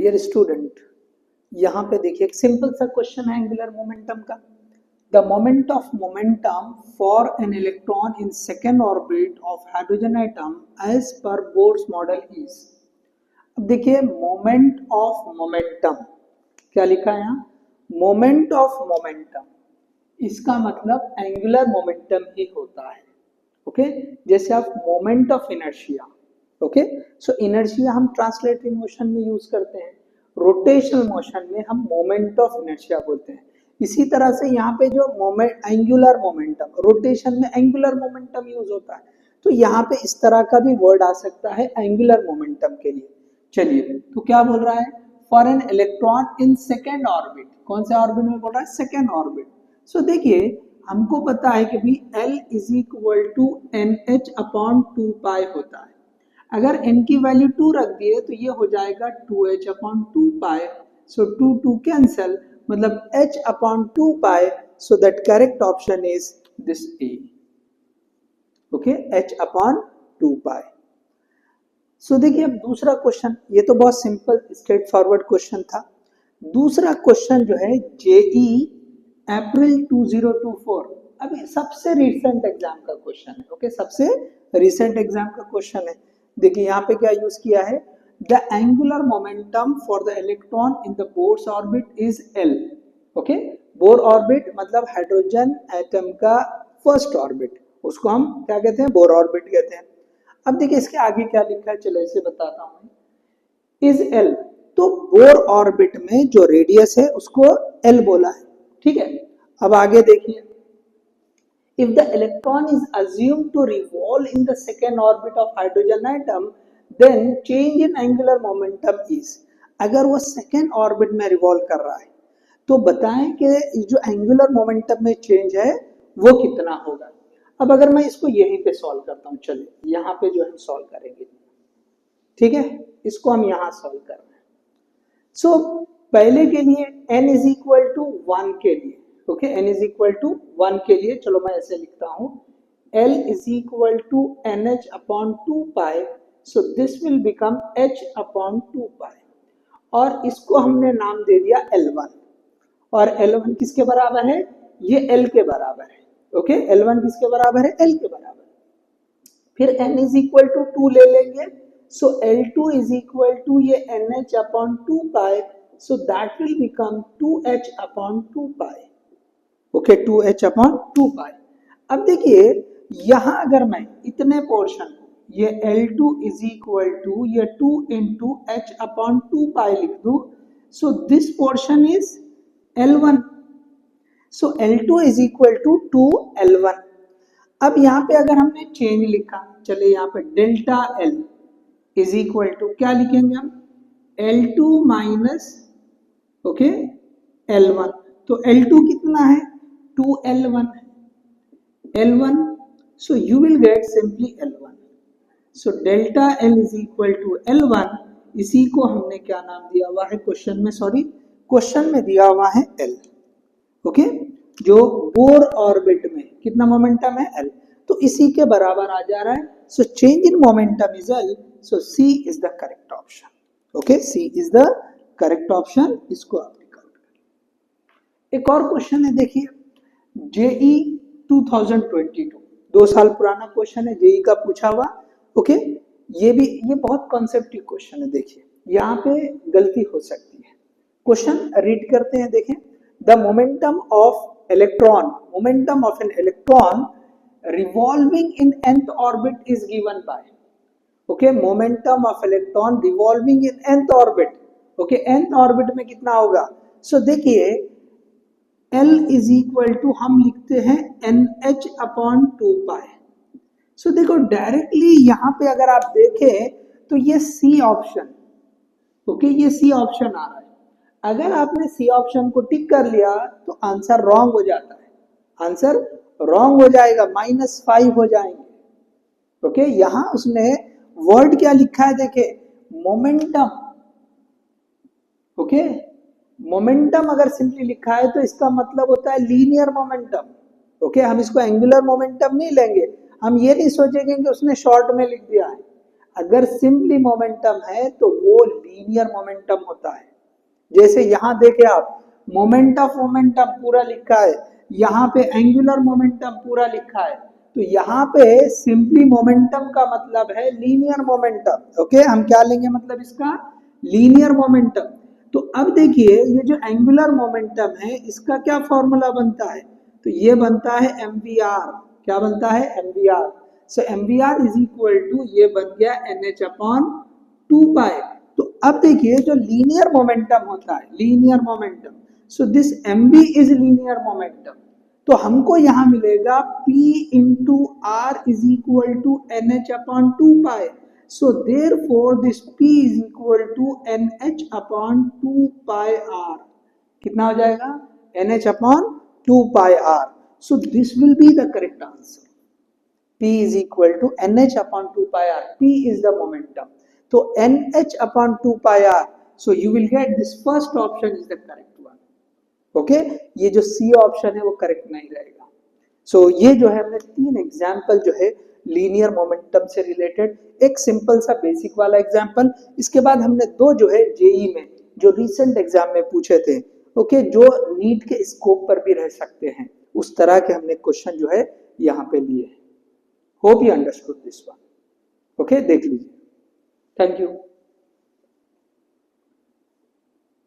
Dear student, यहाँ पे देखिए एक सिंपल सा क्वेश्चन है एंगुलर मोमेंटम का। The moment of momentum for an electron in second orbit of hydrogen atom as per Bohr's model is. अब देखिए मोमेंट ऑफ मोमेंटम क्या लिखा है यहाँ, मोमेंट ऑफ मोमेंटम, इसका मतलब एंगुलर मोमेंटम ही होता है। ओके जैसे आप moment of inertia, okay so inertia हम ट्रांसलेटरिंग मोशन में यूज करते हैं, रोटेशनल मोशन में हम मोमेंट ऑफ इनर्शिया बोलते हैं। इसी तरह से यहाँ पे जो मोमेंट एंगुलर मोमेंटम, रोटेशन में एंगुलर मोमेंटम यूज होता है, तो यहाँ पे इस तरह का भी वर्ड आ सकता है एंगुलर मोमेंटम के लिए। चलिए तो क्या बोल रहा है, for an electron in second orbit, कौन से ऑर्बिट में बोल रहा है, सेकेंड ऑर्बिट। सो देखिए हमको पता है कि भी L is equal to NH upon 2 pi होता है। अगर n की वैल्यू 2 रख दिए तो ये हो जाएगा 2H अपॉन 2 पाई। सो 2 कैंसल, मतलब H upon 2 pi. So that correct option is this A। Okay H upon 2 pi. सो देखिए अब दूसरा क्वेश्चन, ये तो बहुत सिंपल स्ट्रेट फॉरवर्ड क्वेश्चन था। दूसरा क्वेश्चन जो है JE अप्रैल 2024, अभी सबसे रिसेंट एग्जाम का क्वेश्चन है। ओके सबसे रिसेंट एग्जाम का क्वेश्चन है। देखिए यहाँ पे क्या यूज किया है, the angular momentum for the electron in the Bohr's orbit is L। Okay Bohr orbit मतलब हाइड्रोजन एटम का फर्स्ट ऑर्बिट, उसको हम क्या कहते हैं, बोर ऑर्बिट कहते हैं। अब देखिए इसके आगे क्या लिखा है, चलो इसे बताता हूँ। इज L, तो बोर ऑर्बिट में जो रेडियस है उसको L बोला है, ठीक है। अब आगे देखिए, if the electron is assumed to revolve in the second orbit of hydrogen atom, then change in angular momentum is। अगर वो सेकेंड ऑर्बिट में रिवॉल्व कर रहा है तो बताएं कि जो एंगुलर मोमेंटम में चेंज है वो कितना होगा। अब अगर मैं इसको यहीं पे सॉल्व करता हूँ, चलिए यहाँ पे जो हम सॉल्व करेंगे, ठीक है, इसको हम यहाँ सॉल्व कर रहे हैं। सो पहले के लिए n इज इक्वल टू 1 के लिए, okay n is equal to 1 के लिए, चलो मैं ऐसे लिखता हूँ, L is equal to NH upon 2 pi. So this will become H upon 2 pi, और इसको हमने नाम दे दिया L1। और L1 किसके बराबर है, ये L के बराबर है। ओके L1 किसके बराबर है, L के बराबर। फिर n इज इक्वल टू 2 ले लेंगे, सो L2 इज इक्वल टू ये NH upon 2 pi. So that will become 2H upon 2 pi। Okay 2H upon 2 pi। अब देखिए यहां अगर मैं इतने पोर्शन को, ये L2 is equal to ये 2 into H upon 2 pi लिख दूं, so this portion is L1। so L2 is equal to 2L1। अब यहाँ पे अगर हमने चेंज लिखा, चले यहाँ पे delta L is equal to क्या लिखेंगे हम, L2 माइनस ओके L1। तो L2 कितना है, 2L1 L1, so you will get simply L1। So delta L is equal to L1, इसी को हमने क्या नाम दिया हुआ है क्वेश्चन में, सॉरी क्वेश्चन में दिया हुआ है L। ओके जो बोर ऑर्बिट में कितना मोमेंटम है L, तो इसी के बराबर आ जा रहा है। So change in momentum is L, so C is the correct option. Okay C is the correct option, इसको आप निकाल। एक और क्वेश्चन है, देखिए JE 2022, 2 साल पुराना क्वेश्चन है, JE का पूछा हुआ। ओके ये बहुत कॉन्सेप्टिव क्वेश्चन है। देखिए यहाँ पे गलती हो सकती है, क्वेश्चन रीड करते हैं। देखें, the momentum of electron, momentum of an electron revolving in nth orbit is given by. Okay momentum of electron revolving in nth orbit, okay nth orbit में कितना होगा। सो देखिए L इज इक्वल टू हम लिखते हैं NH अपॉन 2 पाई। सो देखो directly यहाँ पे अगर आप देखें तो ये C ऑप्शन, ओके ये C ऑप्शन आ रहा है। अगर आपने C ऑप्शन को टिक कर लिया तो आंसर रॉन्ग हो जाता है, आंसर रॉन्ग हो जाएगा, -5 हो जाएंगे। ओके यहाँ उसने वर्ड क्या लिखा है, देखे मोमेंटम। ओके मोमेंटम अगर सिंपली लिखा है तो इसका मतलब होता है लीनियर मोमेंटम। ओके हम इसको एंगुलर मोमेंटम नहीं लेंगे, हम ये नहीं सोचेंगे कि उसने शॉर्ट में लिख दिया है, अगर सिंपली मोमेंटम है तो वो लीनियर मोमेंटम होता है। जैसे यहां देखे आप, मोमेंट ऑफ मोमेंटम पूरा लिखा है, यहाँ पे एंगुलर मोमेंटम पूरा लिखा है, तो यहाँ पे सिंपली मोमेंटम का मतलब है लीनियर मोमेंटम। ओके, हम क्या लेंगे मतलब इसका, लीनियर मोमेंटम। तो अब देखिए ये जो एंगुलर मोमेंटम है इसका क्या फॉर्मूला बनता है, तो ये बनता है mvr। क्या बनता है, mvr। So mvr is equal to, ये बन गया nh अपॉन 2 पाई। तो अब देखिए जो लीनियर मोमेंटम होता है, linear momentum, so this mv is linear momentum. तो हमको यहां मिलेगा p into r is equal to nh upon 2 pi. So therefore this P is equal to NH upon 2 pi R. कितना हो जाएगा, NH upon 2 pi R. So this will be the correct answer. P is equal to NH upon 2 pi R. P is the momentum. So NH upon 2 pi R. So you will get this first option is the correct one. Okay? ये जो C option है वो correct नहीं रहेगा। So ये जो है हमने 3 एग्जाम्पल जो है लीनियर मोमेंटम से रिलेटेड, एक सिंपल सा बेसिक वाला एग्जाम्पल, इसके बाद हमने 2 जो है जेई में जो रिसेंट एग्जाम में पूछे थे, ओके, जो नीट के स्कोप पर भी रह सकते हैं, उस तरह के हमने क्वेश्चन जो है यहाँ पे लिए हैं। Hope you understood this one. Okay, देख लीजिए। Thank you.